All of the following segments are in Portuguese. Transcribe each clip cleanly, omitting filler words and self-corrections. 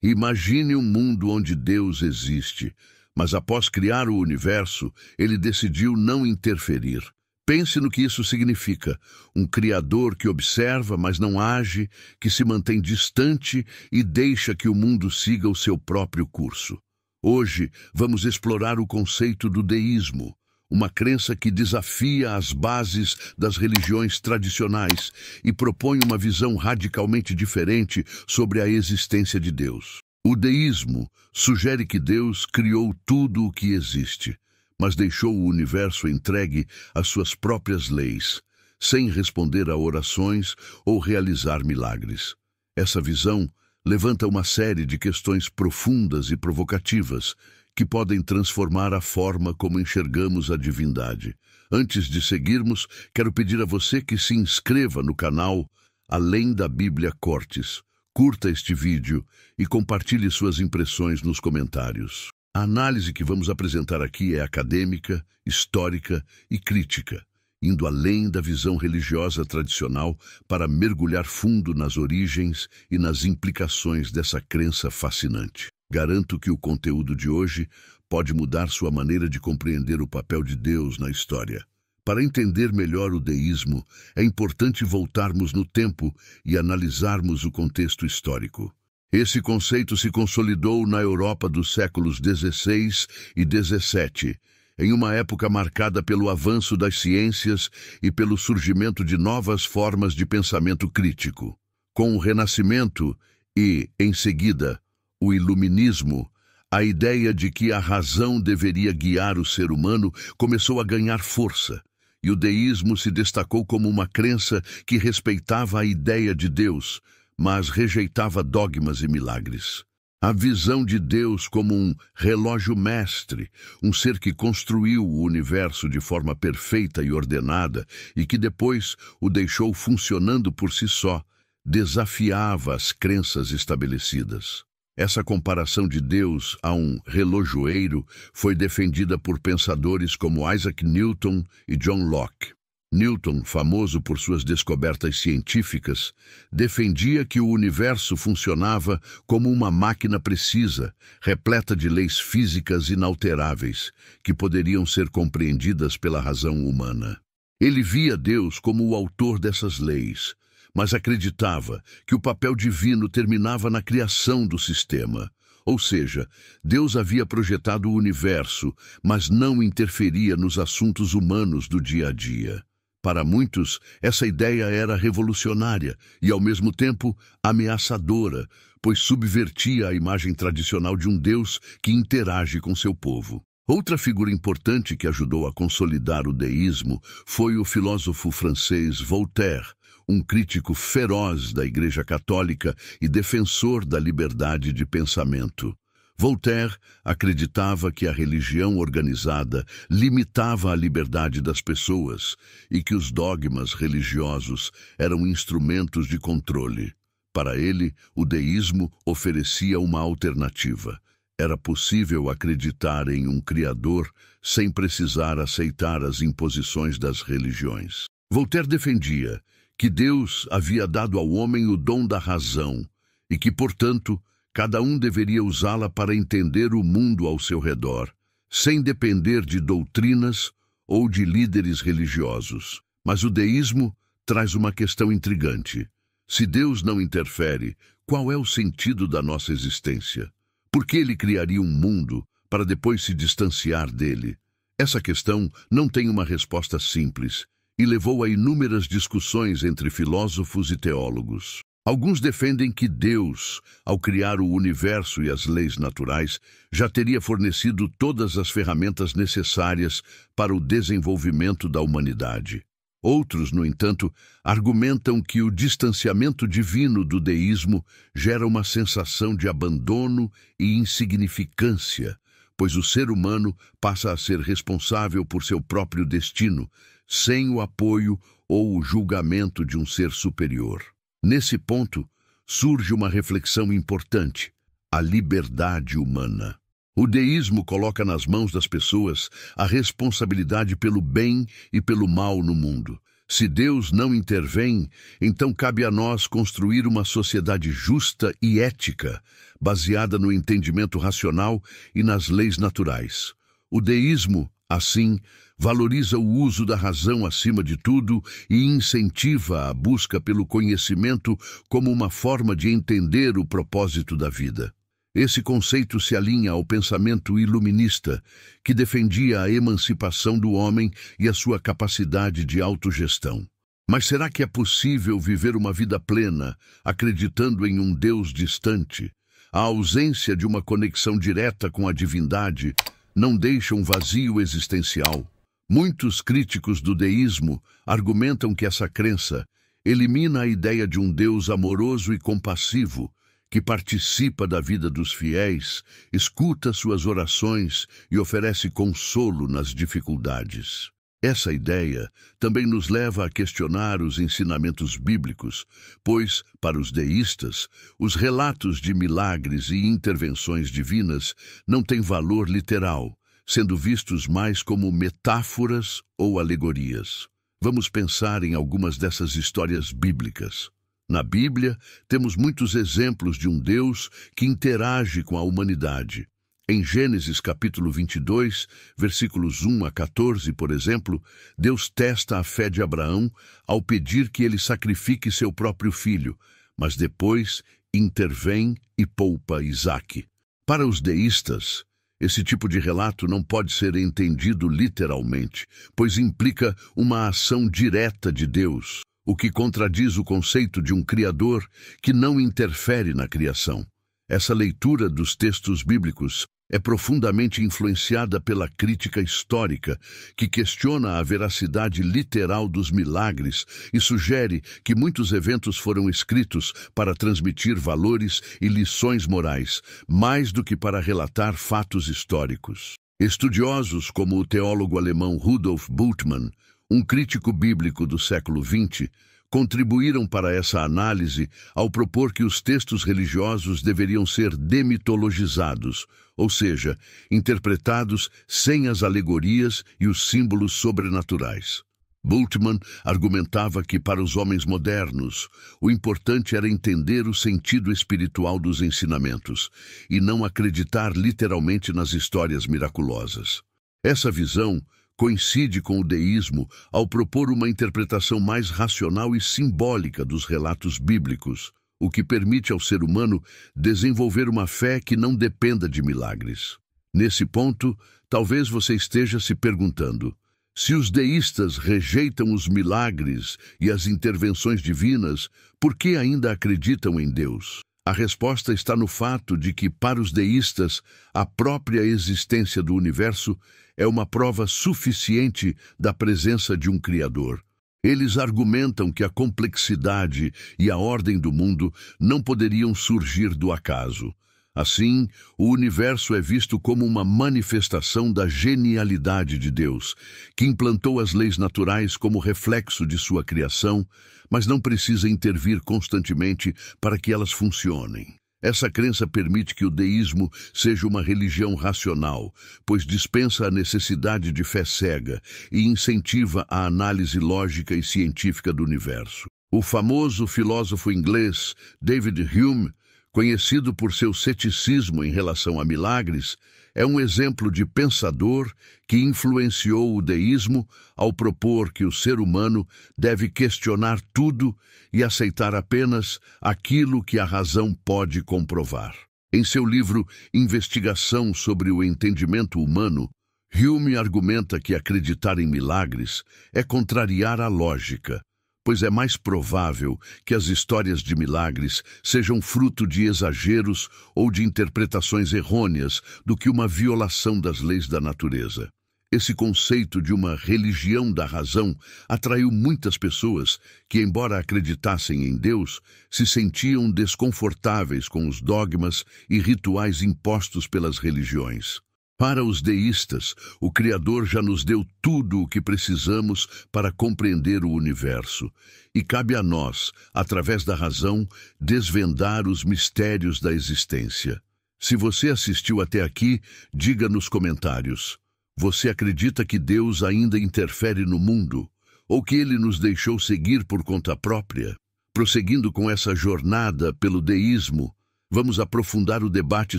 Imagine um mundo onde Deus existe, mas após criar o universo, ele decidiu não interferir. Pense no que isso significa. Um criador que observa, mas não age, que se mantém distante e deixa que o mundo siga o seu próprio curso. Hoje, vamos explorar o conceito do deísmo, uma crença que desafia as bases das religiões tradicionais e propõe uma visão radicalmente diferente sobre a existência de Deus. O deísmo sugere que Deus criou tudo o que existe, mas deixou o universo entregue às suas próprias leis, sem responder a orações ou realizar milagres. Essa visão levanta uma série de questões profundas e provocativas que podem transformar a forma como enxergamos a divindade. Antes de seguirmos, quero pedir a você que se inscreva no canal Além da Bíblia Cortes, curta este vídeo e compartilhe suas impressões nos comentários. A análise que vamos apresentar aqui é acadêmica, histórica e crítica, indo além da visão religiosa tradicional para mergulhar fundo nas origens e nas implicações dessa crença fascinante. Garanto que o conteúdo de hoje pode mudar sua maneira de compreender o papel de Deus na história. Para entender melhor o deísmo, é importante voltarmos no tempo e analisarmos o contexto histórico. Esse conceito se consolidou na Europa dos séculos XVI e XVII, em uma época marcada pelo avanço das ciências e pelo surgimento de novas formas de pensamento crítico. Com o Renascimento e, em seguida, o Iluminismo, a ideia de que a razão deveria guiar o ser humano começou a ganhar força, e o deísmo se destacou como uma crença que respeitava a ideia de Deus, mas rejeitava dogmas e milagres. A visão de Deus como um relógio mestre, um ser que construiu o universo de forma perfeita e ordenada e que depois o deixou funcionando por si só, desafiava as crenças estabelecidas. Essa comparação de Deus a um relojoeiro foi defendida por pensadores como Isaac Newton e John Locke. Newton, famoso por suas descobertas científicas, defendia que o universo funcionava como uma máquina precisa, repleta de leis físicas inalteráveis, que poderiam ser compreendidas pela razão humana. Ele via Deus como o autor dessas leis, mas acreditava que o papel divino terminava na criação do sistema. Ou seja, Deus havia projetado o universo, mas não interferia nos assuntos humanos do dia a dia. Para muitos, essa ideia era revolucionária e, ao mesmo tempo, ameaçadora, pois subvertia a imagem tradicional de um Deus que interage com seu povo. Outra figura importante que ajudou a consolidar o deísmo foi o filósofo francês Voltaire, um crítico feroz da Igreja Católica e defensor da liberdade de pensamento. Voltaire acreditava que a religião organizada limitava a liberdade das pessoas e que os dogmas religiosos eram instrumentos de controle. Para ele, o deísmo oferecia uma alternativa. Era possível acreditar em um Criador sem precisar aceitar as imposições das religiões. Voltaire defendia que Deus havia dado ao homem o dom da razão e que, portanto, cada um deveria usá-la para entender o mundo ao seu redor, sem depender de doutrinas ou de líderes religiosos. Mas o deísmo traz uma questão intrigante. Se Deus não interfere, qual é o sentido da nossa existência? Por que ele criaria um mundo para depois se distanciar dele? Essa questão não tem uma resposta simples e levou a inúmeras discussões entre filósofos e teólogos. Alguns defendem que Deus, ao criar o universo e as leis naturais, já teria fornecido todas as ferramentas necessárias para o desenvolvimento da humanidade. Outros, no entanto, argumentam que o distanciamento divino do deísmo gera uma sensação de abandono e insignificância, pois o ser humano passa a ser responsável por seu próprio destino, sem o apoio ou o julgamento de um ser superior. Nesse ponto, surge uma reflexão importante: a liberdade humana. O deísmo coloca nas mãos das pessoas a responsabilidade pelo bem e pelo mal no mundo, Se Deus não intervém, então cabe a nós construir uma sociedade justa e ética, baseada no entendimento racional e nas leis naturais. O deísmo, assim, valoriza o uso da razão acima de tudo e incentiva a busca pelo conhecimento como uma forma de entender o propósito da vida. Esse conceito se alinha ao pensamento iluminista, que defendia a emancipação do homem e a sua capacidade de autogestão. Mas será que é possível viver uma vida plena, acreditando em um Deus distante? A ausência de uma conexão direta com a divindade não deixa um vazio existencial. Muitos críticos do deísmo argumentam que essa crença elimina a ideia de um Deus amoroso e compassivo, que participa da vida dos fiéis, escuta suas orações e oferece consolo nas dificuldades. Essa ideia também nos leva a questionar os ensinamentos bíblicos, pois, para os deístas, os relatos de milagres e intervenções divinas não têm valor literal, sendo vistos mais como metáforas ou alegorias. Vamos pensar em algumas dessas histórias bíblicas. Na Bíblia, temos muitos exemplos de um Deus que interage com a humanidade. Em Gênesis capítulo 22, versículos 1 a 14, por exemplo, Deus testa a fé de Abraão ao pedir que ele sacrifique seu próprio filho, mas depois intervém e poupa Isaque. Para os deístas, esse tipo de relato não pode ser entendido literalmente, pois implica uma ação direta de Deus, o que contradiz o conceito de um Criador que não interfere na criação. Essa leitura dos textos bíblicos é profundamente influenciada pela crítica histórica, que questiona a veracidade literal dos milagres e sugere que muitos eventos foram escritos para transmitir valores e lições morais, mais do que para relatar fatos históricos. Estudiosos como o teólogo alemão Rudolf Bultmann, um crítico bíblico do século XX, contribuíram para essa análise ao propor que os textos religiosos deveriam ser demitologizados, ou seja, interpretados sem as alegorias e os símbolos sobrenaturais. Bultmann argumentava que, para os homens modernos, o importante era entender o sentido espiritual dos ensinamentos e não acreditar literalmente nas histórias miraculosas. Essa visão coincide com o deísmo ao propor uma interpretação mais racional e simbólica dos relatos bíblicos, o que permite ao ser humano desenvolver uma fé que não dependa de milagres. Nesse ponto, talvez você esteja se perguntando: se os deístas rejeitam os milagres e as intervenções divinas, por que ainda acreditam em Deus? A resposta está no fato de que, para os deístas, a própria existência do universo é uma prova suficiente da presença de um Criador. Eles argumentam que a complexidade e a ordem do mundo não poderiam surgir do acaso. Assim, o universo é visto como uma manifestação da genialidade de Deus, que implantou as leis naturais como reflexo de sua criação, mas não precisa intervir constantemente para que elas funcionem. Essa crença permite que o deísmo seja uma religião racional, pois dispensa a necessidade de fé cega e incentiva a análise lógica e científica do universo. O famoso filósofo inglês David Hume, conhecido por seu ceticismo em relação a milagres, é um exemplo de pensador que influenciou o deísmo ao propor que o ser humano deve questionar tudo e aceitar apenas aquilo que a razão pode comprovar. Em seu livro Investigação sobre o Entendimento Humano, Hume argumenta que acreditar em milagres é contrariar a lógica, pois é mais provável que as histórias de milagres sejam fruto de exageros ou de interpretações errôneas do que uma violação das leis da natureza. Esse conceito de uma religião da razão atraiu muitas pessoas que, embora acreditassem em Deus, se sentiam desconfortáveis com os dogmas e rituais impostos pelas religiões. Para os deístas, o Criador já nos deu tudo o que precisamos para compreender o universo, e cabe a nós, através da razão, desvendar os mistérios da existência. Se você assistiu até aqui, diga nos comentários: você acredita que Deus ainda interfere no mundo? ou que ele nos deixou seguir por conta própria? Prosseguindo com essa jornada pelo deísmo, vamos aprofundar o debate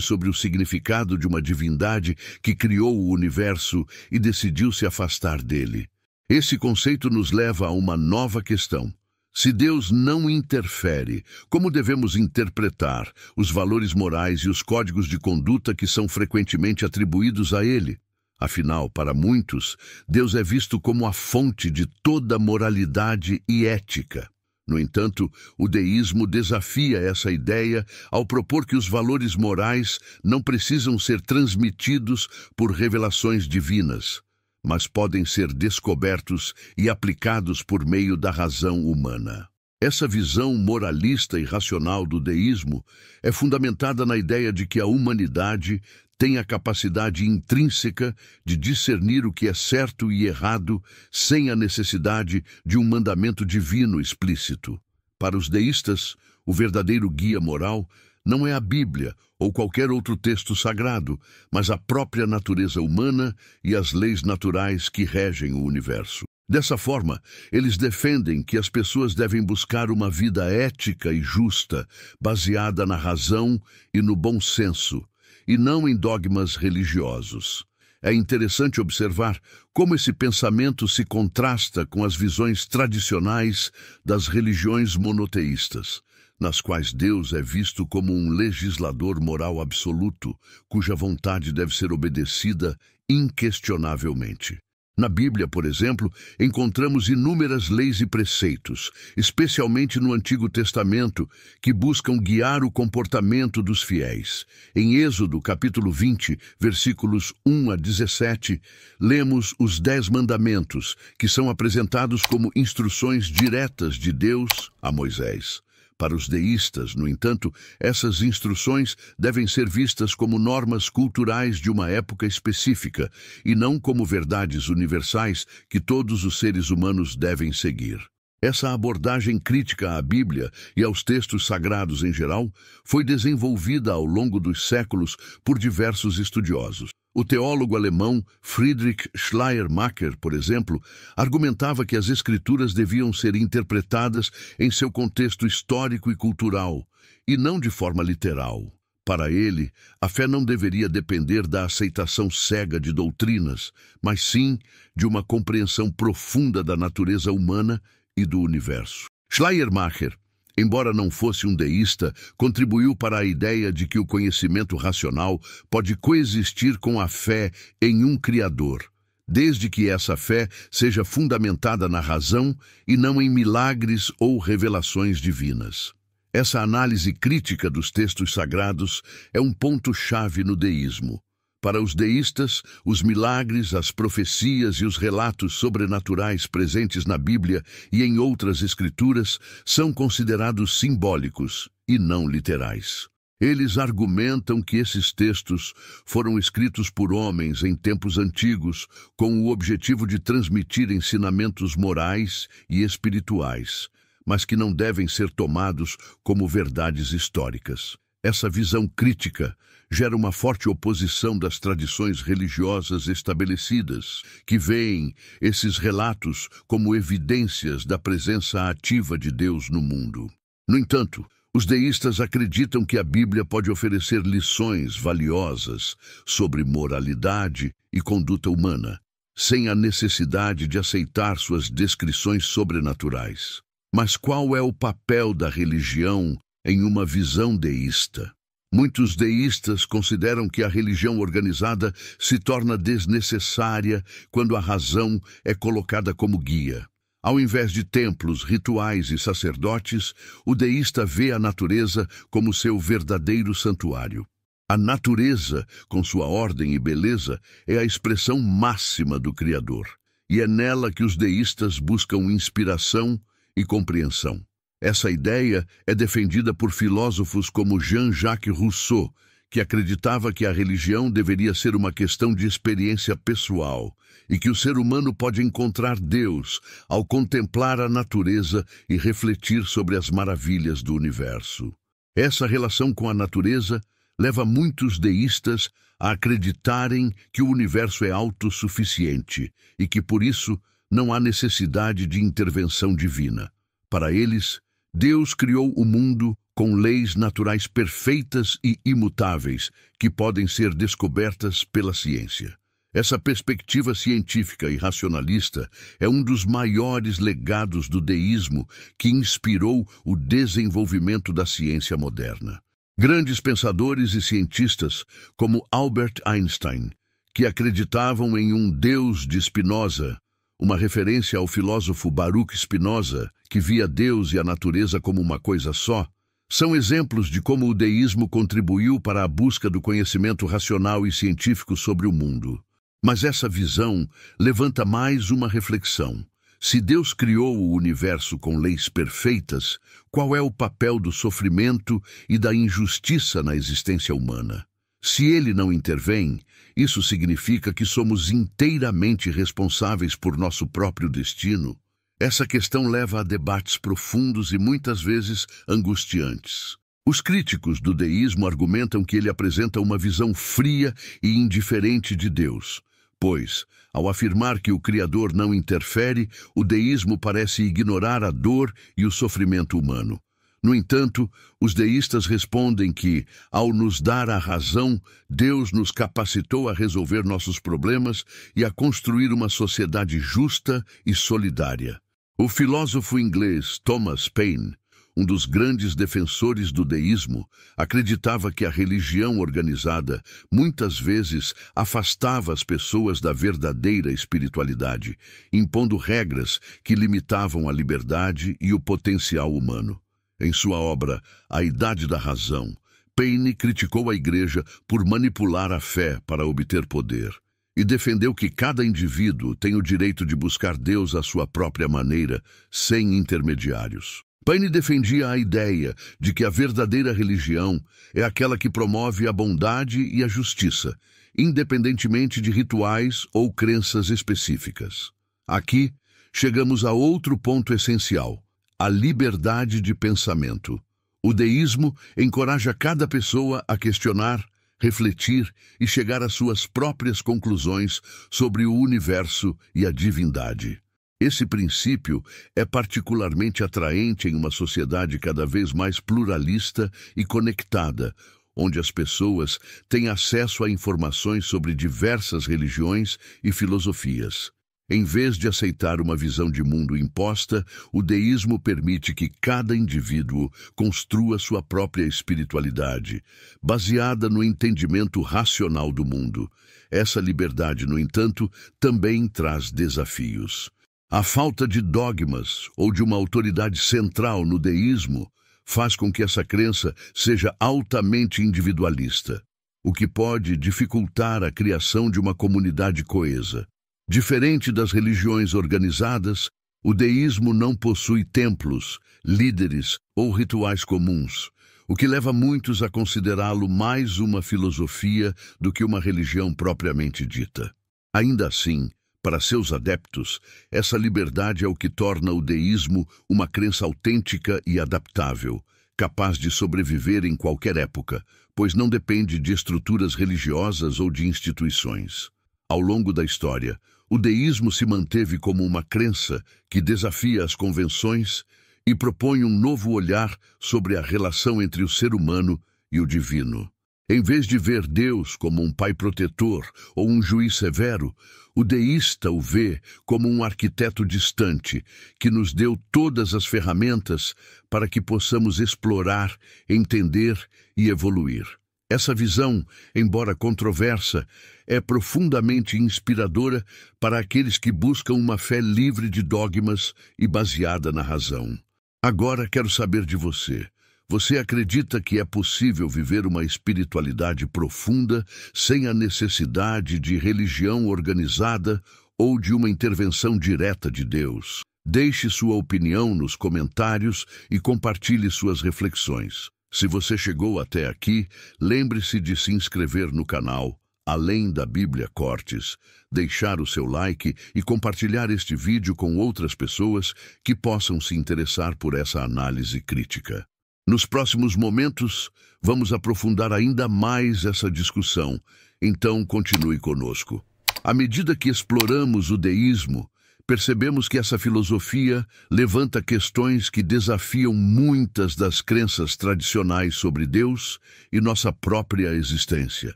sobre o significado de uma divindade que criou o universo e decidiu se afastar dele. Esse conceito nos leva a uma nova questão. Se Deus não interfere, como devemos interpretar os valores morais e os códigos de conduta que são frequentemente atribuídos a Ele? Afinal, para muitos, Deus é visto como a fonte de toda moralidade e ética. No entanto, o deísmo desafia essa ideia ao propor que os valores morais não precisam ser transmitidos por revelações divinas, mas podem ser descobertos e aplicados por meio da razão humana. Essa visão moralista e racional do deísmo é fundamentada na ideia de que a humanidade tem a capacidade intrínseca de discernir o que é certo e errado sem a necessidade de um mandamento divino explícito. Para os deístas, o verdadeiro guia moral não é a Bíblia ou qualquer outro texto sagrado, mas a própria natureza humana e as leis naturais que regem o universo. Dessa forma, eles defendem que as pessoas devem buscar uma vida ética e justa, baseada na razão e no bom senso, e não em dogmas religiosos. É interessante observar como esse pensamento se contrasta com as visões tradicionais das religiões monoteístas, nas quais Deus é visto como um legislador moral absoluto, cuja vontade deve ser obedecida inquestionavelmente. Na Bíblia, por exemplo, encontramos inúmeras leis e preceitos, especialmente no Antigo Testamento, que buscam guiar o comportamento dos fiéis. Em Êxodo, capítulo 20, versículos 1 a 17, lemos os 10 mandamentos, que são apresentados como instruções diretas de Deus a Moisés. Para os deístas, no entanto, essas instruções devem ser vistas como normas culturais de uma época específica e não como verdades universais que todos os seres humanos devem seguir. Essa abordagem crítica à Bíblia e aos textos sagrados em geral foi desenvolvida ao longo dos séculos por diversos estudiosos. O teólogo alemão Friedrich Schleiermacher, por exemplo, argumentava que as Escrituras deviam ser interpretadas em seu contexto histórico e cultural, e não de forma literal. Para ele, a fé não deveria depender da aceitação cega de doutrinas, mas sim de uma compreensão profunda da natureza humana e do universo. Schleiermacher, embora não fosse um deísta, contribuiu para a ideia de que o conhecimento racional pode coexistir com a fé em um Criador, desde que essa fé seja fundamentada na razão e não em milagres ou revelações divinas. Essa análise crítica dos textos sagrados é um ponto-chave no deísmo. Para os deístas, os milagres, as profecias e os relatos sobrenaturais presentes na Bíblia e em outras escrituras são considerados simbólicos e não literais. Eles argumentam que esses textos foram escritos por homens em tempos antigos com o objetivo de transmitir ensinamentos morais e espirituais, mas que não devem ser tomados como verdades históricas. Essa visão crítica gera uma forte oposição das tradições religiosas estabelecidas, que veem esses relatos como evidências da presença ativa de Deus no mundo. No entanto, os deístas acreditam que a Bíblia pode oferecer lições valiosas sobre moralidade e conduta humana, sem a necessidade de aceitar suas descrições sobrenaturais. Mas qual é o papel da religião em uma visão deísta? Muitos deístas consideram que a religião organizada se torna desnecessária quando a razão é colocada como guia. Ao invés de templos, rituais e sacerdotes, o deísta vê a natureza como seu verdadeiro santuário. A natureza, com sua ordem e beleza, é a expressão máxima do Criador, e é nela que os deístas buscam inspiração e compreensão. Essa ideia é defendida por filósofos como Jean-Jacques Rousseau, que acreditava que a religião deveria ser uma questão de experiência pessoal e que o ser humano pode encontrar Deus ao contemplar a natureza e refletir sobre as maravilhas do universo. Essa relação com a natureza leva muitos deístas a acreditarem que o universo é autossuficiente e que, por isso, não há necessidade de intervenção divina. Para eles, Deus criou o mundo com leis naturais perfeitas e imutáveis que podem ser descobertas pela ciência. Essa perspectiva científica e racionalista é um dos maiores legados do deísmo que inspirou o desenvolvimento da ciência moderna. Grandes pensadores e cientistas, como Albert Einstein, que acreditavam em um Deus de Spinoza, uma referência ao filósofo Baruch Spinoza, que via Deus e a natureza como uma coisa só, são exemplos de como o deísmo contribuiu para a busca do conhecimento racional e científico sobre o mundo. Mas essa visão levanta mais uma reflexão. Se Deus criou o universo com leis perfeitas, qual é o papel do sofrimento e da injustiça na existência humana? Se ele não intervém, isso significa que somos inteiramente responsáveis por nosso próprio destino? Essa questão leva a debates profundos e muitas vezes angustiantes. Os críticos do deísmo argumentam que ele apresenta uma visão fria e indiferente de Deus, pois, ao afirmar que o Criador não interfere, o deísmo parece ignorar a dor e o sofrimento humano. No entanto, os deístas respondem que, ao nos dar a razão, Deus nos capacitou a resolver nossos problemas e a construir uma sociedade justa e solidária. O filósofo inglês Thomas Paine, um dos grandes defensores do deísmo, acreditava que a religião organizada muitas vezes afastava as pessoas da verdadeira espiritualidade, impondo regras que limitavam a liberdade e o potencial humano. Em sua obra A Idade da Razão, Paine criticou a Igreja por manipular a fé para obter poder e defendeu que cada indivíduo tem o direito de buscar Deus à sua própria maneira, sem intermediários. Paine defendia a ideia de que a verdadeira religião é aquela que promove a bondade e a justiça, independentemente de rituais ou crenças específicas. Aqui, chegamos a outro ponto essencial: a liberdade de pensamento. O deísmo encoraja cada pessoa a questionar, refletir e chegar às suas próprias conclusões sobre o universo e a divindade. Esse princípio é particularmente atraente em uma sociedade cada vez mais pluralista e conectada, onde as pessoas têm acesso a informações sobre diversas religiões e filosofias. Em vez de aceitar uma visão de mundo imposta, o deísmo permite que cada indivíduo construa sua própria espiritualidade, baseada no entendimento racional do mundo. Essa liberdade, no entanto, também traz desafios. A falta de dogmas ou de uma autoridade central no deísmo faz com que essa crença seja altamente individualista, o que pode dificultar a criação de uma comunidade coesa. Diferente das religiões organizadas, o deísmo não possui templos, líderes ou rituais comuns, o que leva muitos a considerá-lo mais uma filosofia do que uma religião propriamente dita. Ainda assim, para seus adeptos, essa liberdade é o que torna o deísmo uma crença autêntica e adaptável, capaz de sobreviver em qualquer época, pois não depende de estruturas religiosas ou de instituições. Ao longo da história, o deísmo se manteve como uma crença que desafia as convenções e propõe um novo olhar sobre a relação entre o ser humano e o divino. Em vez de ver Deus como um pai protetor ou um juiz severo, o deísta o vê como um arquiteto distante que nos deu todas as ferramentas para que possamos explorar, entender e evoluir. Essa visão, embora controversa, é profundamente inspiradora para aqueles que buscam uma fé livre de dogmas e baseada na razão. Agora quero saber de você. Você acredita que é possível viver uma espiritualidade profunda sem a necessidade de religião organizada ou de uma intervenção direta de Deus? Deixe sua opinião nos comentários e compartilhe suas reflexões. Se você chegou até aqui, lembre-se de se inscrever no canal Além da Bíblia Cortes, deixar o seu like e compartilhar este vídeo com outras pessoas que possam se interessar por essa análise crítica. Nos próximos momentos, vamos aprofundar ainda mais essa discussão, então continue conosco. À medida que exploramos o deísmo, percebemos que essa filosofia levanta questões que desafiam muitas das crenças tradicionais sobre Deus e nossa própria existência.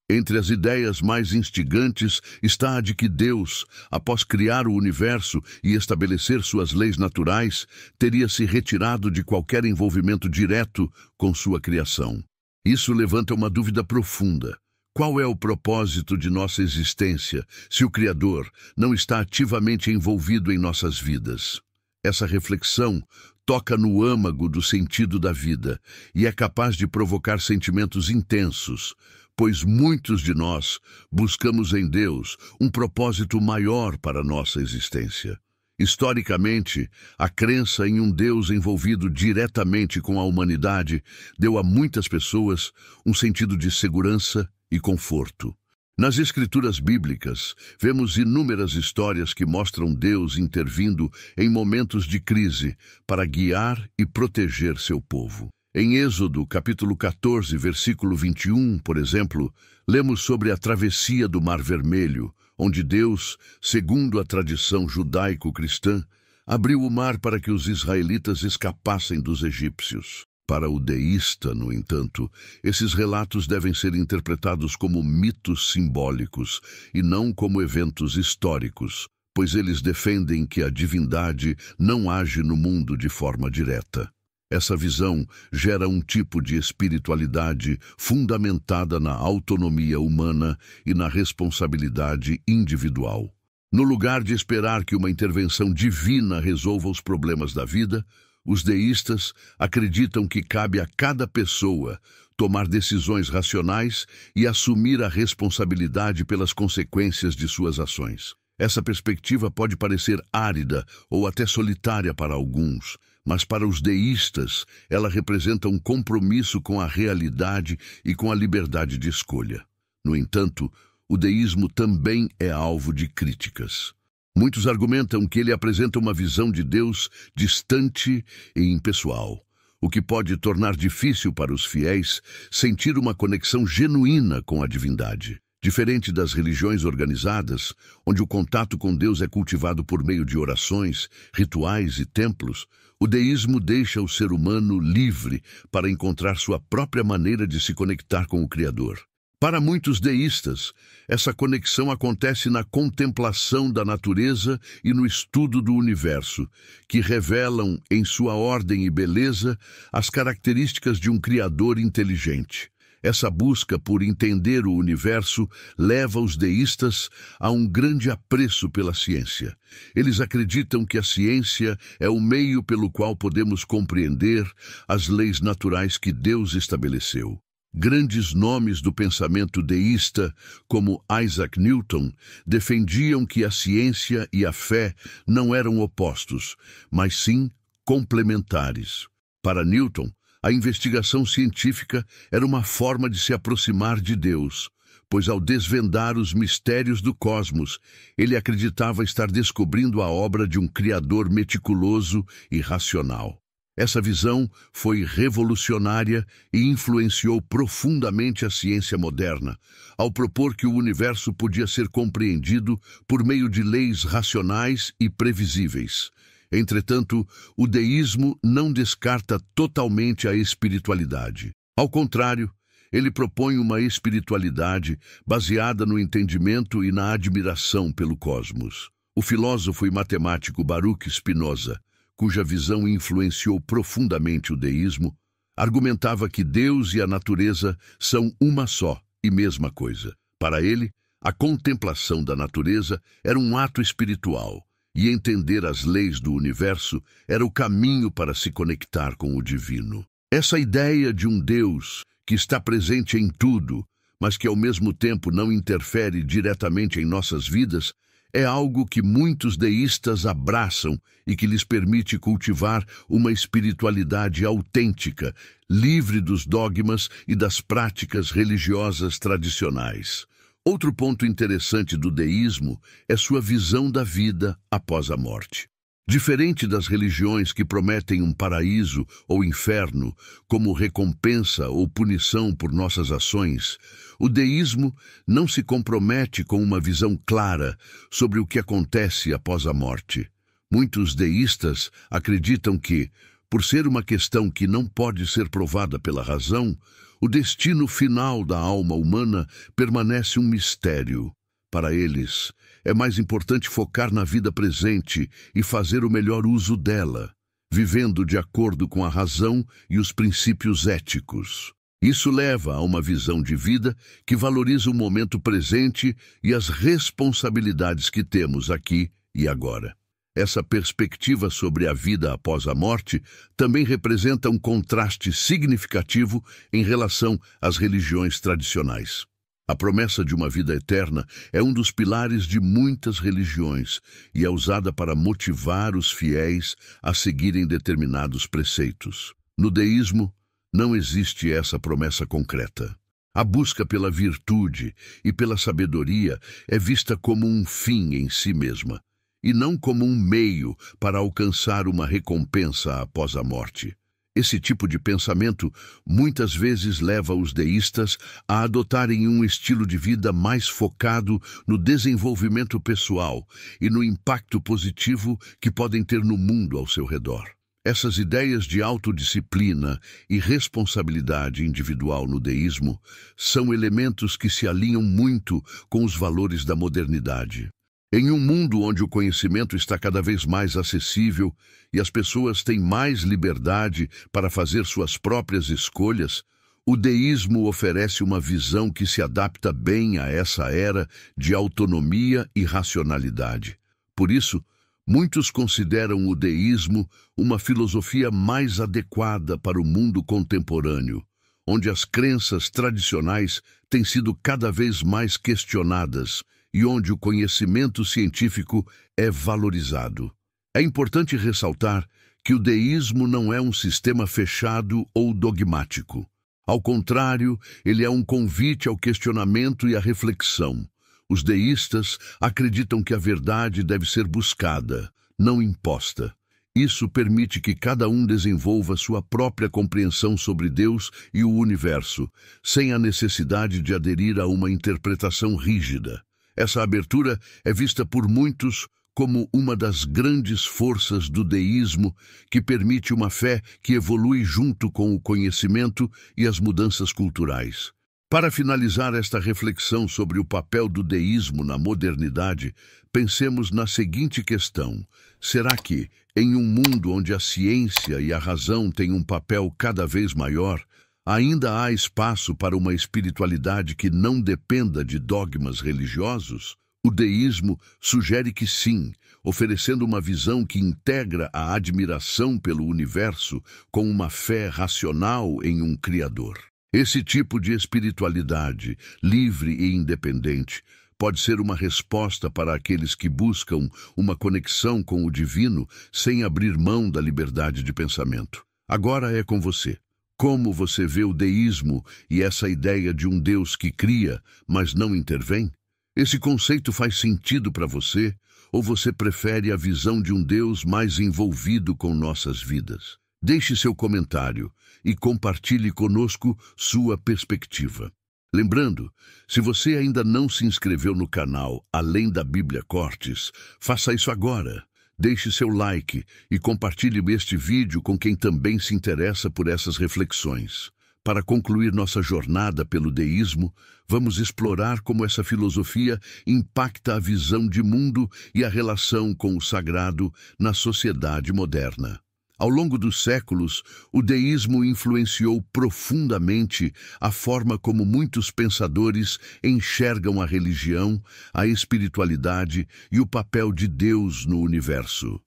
Entre as ideias mais instigantes está a de que Deus, após criar o universo e estabelecer suas leis naturais, teria se retirado de qualquer envolvimento direto com sua criação. Isso levanta uma dúvida profunda. Qual é o propósito de nossa existência se o Criador não está ativamente envolvido em nossas vidas? Essa reflexão toca no âmago do sentido da vida e é capaz de provocar sentimentos intensos, pois muitos de nós buscamos em Deus um propósito maior para nossa existência. Historicamente, a crença em um Deus envolvido diretamente com a humanidade deu a muitas pessoas um sentido de segurança e conforto. Nas Escrituras bíblicas, vemos inúmeras histórias que mostram Deus intervindo em momentos de crise para guiar e proteger seu povo. Em Êxodo, capítulo 14, versículo 21, por exemplo, lemos sobre a travessia do Mar Vermelho, onde Deus, segundo a tradição judaico-cristã, abriu o mar para que os israelitas escapassem dos egípcios. Para o deísta, no entanto, esses relatos devem ser interpretados como mitos simbólicos e não como eventos históricos, pois eles defendem que a divindade não age no mundo de forma direta. Essa visão gera um tipo de espiritualidade fundamentada na autonomia humana e na responsabilidade individual. No lugar de esperar que uma intervenção divina resolva os problemas da vida, os deístas acreditam que cabe a cada pessoa tomar decisões racionais e assumir a responsabilidade pelas consequências de suas ações. Essa perspectiva pode parecer árida ou até solitária para alguns, mas para os deístas ela representa um compromisso com a realidade e com a liberdade de escolha. No entanto, o deísmo também é alvo de críticas. Muitos argumentam que ele apresenta uma visão de Deus distante e impessoal, o que pode tornar difícil para os fiéis sentir uma conexão genuína com a divindade. Diferente das religiões organizadas, onde o contato com Deus é cultivado por meio de orações, rituais e templos, o deísmo deixa o ser humano livre para encontrar sua própria maneira de se conectar com o Criador. Para muitos deístas, essa conexão acontece na contemplação da natureza e no estudo do universo, que revelam, em sua ordem e beleza, as características de um Criador inteligente. Essa busca por entender o universo leva os deístas a um grande apreço pela ciência. Eles acreditam que a ciência é o meio pelo qual podemos compreender as leis naturais que Deus estabeleceu. Grandes nomes do pensamento deísta, como Isaac Newton, defendiam que a ciência e a fé não eram opostos, mas sim complementares. Para Newton, a investigação científica era uma forma de se aproximar de Deus, pois ao desvendar os mistérios do cosmos, ele acreditava estar descobrindo a obra de um Criador meticuloso e racional. Essa visão foi revolucionária e influenciou profundamente a ciência moderna, ao propor que o universo podia ser compreendido por meio de leis racionais e previsíveis. Entretanto, o deísmo não descarta totalmente a espiritualidade. Ao contrário, ele propõe uma espiritualidade baseada no entendimento e na admiração pelo cosmos. O filósofo e matemático Baruch Spinoza, cuja visão influenciou profundamente o deísmo, argumentava que Deus e a natureza são uma só e mesma coisa. Para ele, a contemplação da natureza era um ato espiritual, e entender as leis do universo era o caminho para se conectar com o divino. Essa ideia de um Deus que está presente em tudo, mas que ao mesmo tempo não interfere diretamente em nossas vidas, é algo que muitos deístas abraçam e que lhes permite cultivar uma espiritualidade autêntica, livre dos dogmas e das práticas religiosas tradicionais. Outro ponto interessante do deísmo é sua visão da vida após a morte. Diferente das religiões que prometem um paraíso ou inferno como recompensa ou punição por nossas ações, O deísmo não se compromete com uma visão clara sobre o que acontece após a morte. Muitos deístas acreditam que, por ser uma questão que não pode ser provada pela razão, o destino final da alma humana permanece um mistério. Para eles, é mais importante focar na vida presente e fazer o melhor uso dela, vivendo de acordo com a razão e os princípios éticos. Isso leva a uma visão de vida que valoriza o momento presente e as responsabilidades que temos aqui e agora. Essa perspectiva sobre a vida após a morte também representa um contraste significativo em relação às religiões tradicionais. A promessa de uma vida eterna é um dos pilares de muitas religiões e é usada para motivar os fiéis a seguirem determinados preceitos. No deísmo, não existe essa promessa concreta. A busca pela virtude e pela sabedoria é vista como um fim em si mesma, e não como um meio para alcançar uma recompensa após a morte. Esse tipo de pensamento muitas vezes leva os deístas a adotarem um estilo de vida mais focado no desenvolvimento pessoal e no impacto positivo que podem ter no mundo ao seu redor. Essas ideias de autodisciplina e responsabilidade individual no deísmo são elementos que se alinham muito com os valores da modernidade. Em um mundo onde o conhecimento está cada vez mais acessível e as pessoas têm mais liberdade para fazer suas próprias escolhas, o deísmo oferece uma visão que se adapta bem a essa era de autonomia e racionalidade. Por isso, muitos consideram o deísmo uma filosofia mais adequada para o mundo contemporâneo, onde as crenças tradicionais têm sido cada vez mais questionadas e onde o conhecimento científico é valorizado. É importante ressaltar que o deísmo não é um sistema fechado ou dogmático. Ao contrário, ele é um convite ao questionamento e à reflexão. Os deístas acreditam que a verdade deve ser buscada, não imposta. Isso permite que cada um desenvolva sua própria compreensão sobre Deus e o universo, sem a necessidade de aderir a uma interpretação rígida. Essa abertura é vista por muitos como uma das grandes forças do deísmo que permite uma fé que evolui junto com o conhecimento e as mudanças culturais. Para finalizar esta reflexão sobre o papel do deísmo na modernidade, pensemos na seguinte questão: será que, em um mundo onde a ciência e a razão têm um papel cada vez maior, ainda há espaço para uma espiritualidade que não dependa de dogmas religiosos? O deísmo sugere que sim, oferecendo uma visão que integra a admiração pelo universo com uma fé racional em um Criador. Esse tipo de espiritualidade, livre e independente, pode ser uma resposta para aqueles que buscam uma conexão com o divino sem abrir mão da liberdade de pensamento. Agora é com você. Como você vê o deísmo e essa ideia de um Deus que cria, mas não intervém? Esse conceito faz sentido para você, ou você prefere a visão de um Deus mais envolvido com nossas vidas? Deixe seu comentário e compartilhe conosco sua perspectiva. Lembrando, se você ainda não se inscreveu no canal Além da Bíblia Cortes, faça isso agora. Deixe seu like e compartilhe este vídeo com quem também se interessa por essas reflexões. Para concluir nossa jornada pelo deísmo, vamos explorar como essa filosofia impacta a visão de mundo e a relação com o sagrado na sociedade moderna. Ao longo dos séculos, o deísmo influenciou profundamente a forma como muitos pensadores enxergam a religião, a espiritualidade e o papel de Deus no universo.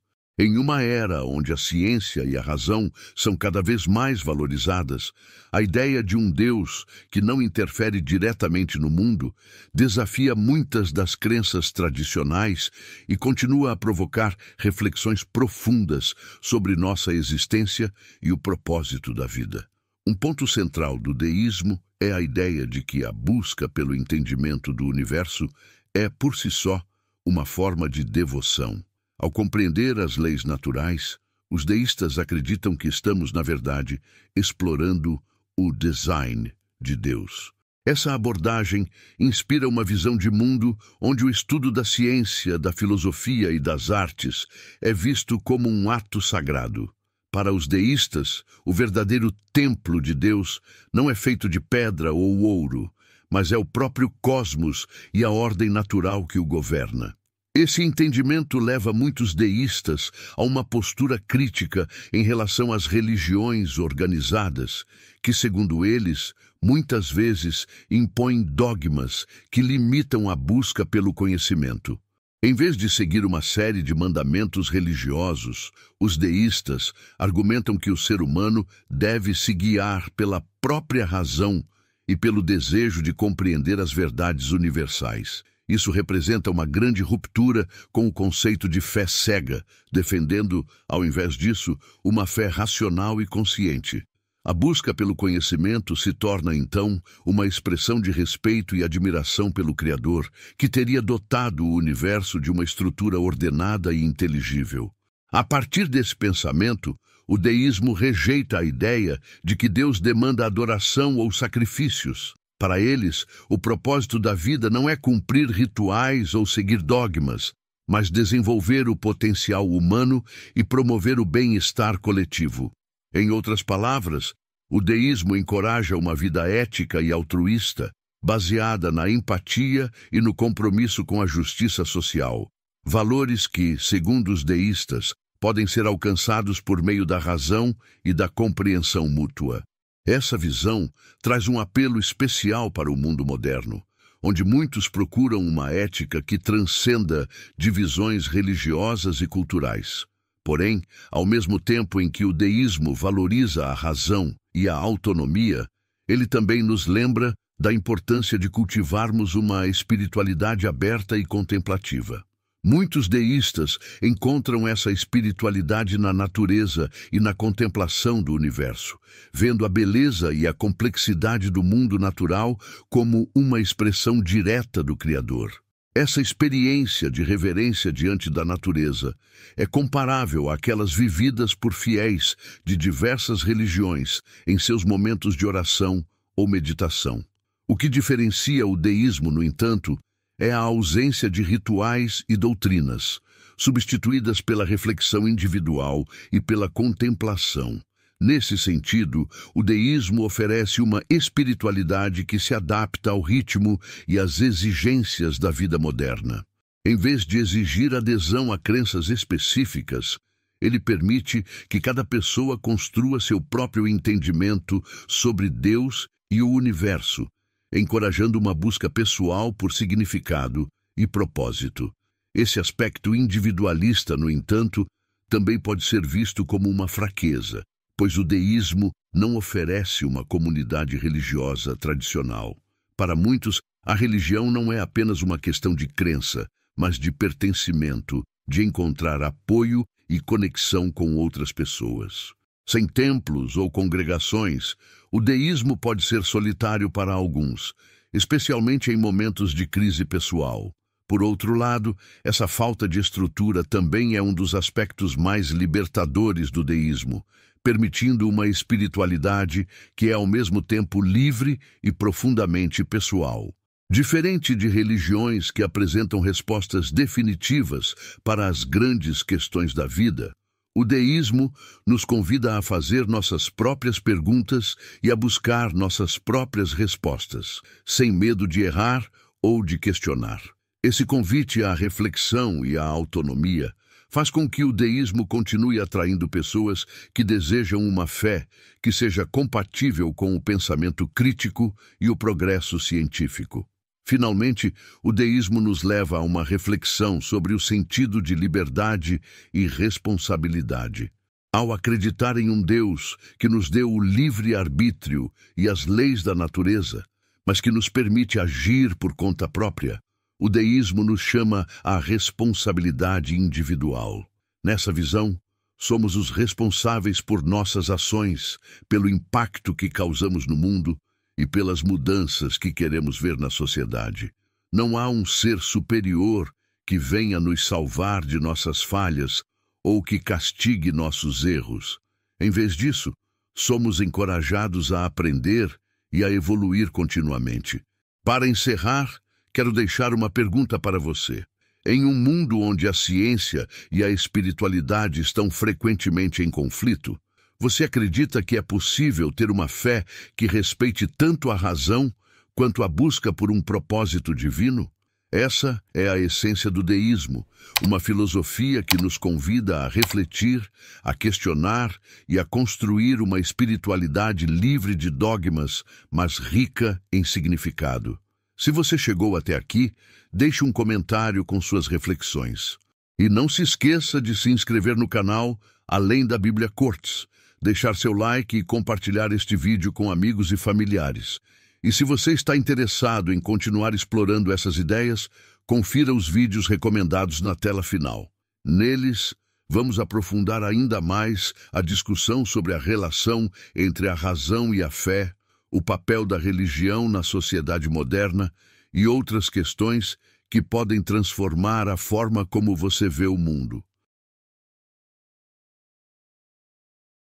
Em uma era onde a ciência e a razão são cada vez mais valorizadas, a ideia de um Deus que não interfere diretamente no mundo desafia muitas das crenças tradicionais e continua a provocar reflexões profundas sobre nossa existência e o propósito da vida. Um ponto central do deísmo é a ideia de que a busca pelo entendimento do universo é, por si só, uma forma de devoção. Ao compreender as leis naturais, os deístas acreditam que estamos, na verdade, explorando o design de Deus. Essa abordagem inspira uma visão de mundo onde o estudo da ciência, da filosofia e das artes é visto como um ato sagrado. Para os deístas, o verdadeiro templo de Deus não é feito de pedra ou ouro, mas é o próprio cosmos e a ordem natural que o governa. Esse entendimento leva muitos deístas a uma postura crítica em relação às religiões organizadas, que, segundo eles, muitas vezes impõem dogmas que limitam a busca pelo conhecimento. Em vez de seguir uma série de mandamentos religiosos, os deístas argumentam que o ser humano deve se guiar pela própria razão e pelo desejo de compreender as verdades universais. Isso representa uma grande ruptura com o conceito de fé cega, defendendo, ao invés disso, uma fé racional e consciente. A busca pelo conhecimento se torna, então, uma expressão de respeito e admiração pelo Criador, que teria dotado o universo de uma estrutura ordenada e inteligível. A partir desse pensamento, o deísmo rejeita a ideia de que Deus demanda adoração ou sacrifícios. Para eles, o propósito da vida não é cumprir rituais ou seguir dogmas, mas desenvolver o potencial humano e promover o bem-estar coletivo. Em outras palavras, o deísmo encoraja uma vida ética e altruísta, baseada na empatia e no compromisso com a justiça social. Valores que, segundo os deístas, podem ser alcançados por meio da razão e da compreensão mútua. Essa visão traz um apelo especial para o mundo moderno, onde muitos procuram uma ética que transcenda divisões religiosas e culturais. Porém, ao mesmo tempo em que o deísmo valoriza a razão e a autonomia, ele também nos lembra da importância de cultivarmos uma espiritualidade aberta e contemplativa. Muitos deístas encontram essa espiritualidade na natureza e na contemplação do universo, vendo a beleza e a complexidade do mundo natural como uma expressão direta do Criador. Essa experiência de reverência diante da natureza é comparável àquelas vividas por fiéis de diversas religiões em seus momentos de oração ou meditação. O que diferencia o deísmo, no entanto, é a ausência de rituais e doutrinas, substituídas pela reflexão individual e pela contemplação. Nesse sentido, o deísmo oferece uma espiritualidade que se adapta ao ritmo e às exigências da vida moderna. Em vez de exigir adesão a crenças específicas, ele permite que cada pessoa construa seu próprio entendimento sobre Deus e o universo, encorajando uma busca pessoal por significado e propósito. Esse aspecto individualista, no entanto, também pode ser visto como uma fraqueza, pois o deísmo não oferece uma comunidade religiosa tradicional. Para muitos, a religião não é apenas uma questão de crença, mas de pertencimento, de encontrar apoio e conexão com outras pessoas. Sem templos ou congregações, o deísmo pode ser solitário para alguns, especialmente em momentos de crise pessoal. Por outro lado, essa falta de estrutura também é um dos aspectos mais libertadores do deísmo, permitindo uma espiritualidade que é ao mesmo tempo livre e profundamente pessoal. Diferente de religiões que apresentam respostas definitivas para as grandes questões da vida, o deísmo nos convida a fazer nossas próprias perguntas e a buscar nossas próprias respostas, sem medo de errar ou de questionar. Esse convite à reflexão e à autonomia faz com que o deísmo continue atraindo pessoas que desejam uma fé que seja compatível com o pensamento crítico e o progresso científico. Finalmente, o deísmo nos leva a uma reflexão sobre o sentido de liberdade e responsabilidade. Ao acreditar em um Deus que nos deu o livre-arbítrio e as leis da natureza, mas que nos permite agir por conta própria, o deísmo nos chama à responsabilidade individual. Nessa visão, somos os responsáveis por nossas ações, pelo impacto que causamos no mundo e pelas mudanças que queremos ver na sociedade. Não há um ser superior que venha nos salvar de nossas falhas ou que castigue nossos erros. Em vez disso, somos encorajados a aprender e a evoluir continuamente, Para encerrar, quero deixar uma pergunta para você. Em um mundo onde a ciência e a espiritualidade estão frequentemente em conflito, você acredita que é possível ter uma fé que respeite tanto a razão quanto a busca por um propósito divino? Essa é a essência do deísmo, uma filosofia que nos convida a refletir, a questionar e a construir uma espiritualidade livre de dogmas, mas rica em significado. Se você chegou até aqui, deixe um comentário com suas reflexões. E não se esqueça de se inscrever no canal Além da Bíblia Cortes, deixar seu like e compartilhar este vídeo com amigos e familiares. E se você está interessado em continuar explorando essas ideias, confira os vídeos recomendados na tela final. Neles, vamos aprofundar ainda mais a discussão sobre a relação entre a razão e a fé, o papel da religião na sociedade moderna e outras questões que podem transformar a forma como você vê o mundo.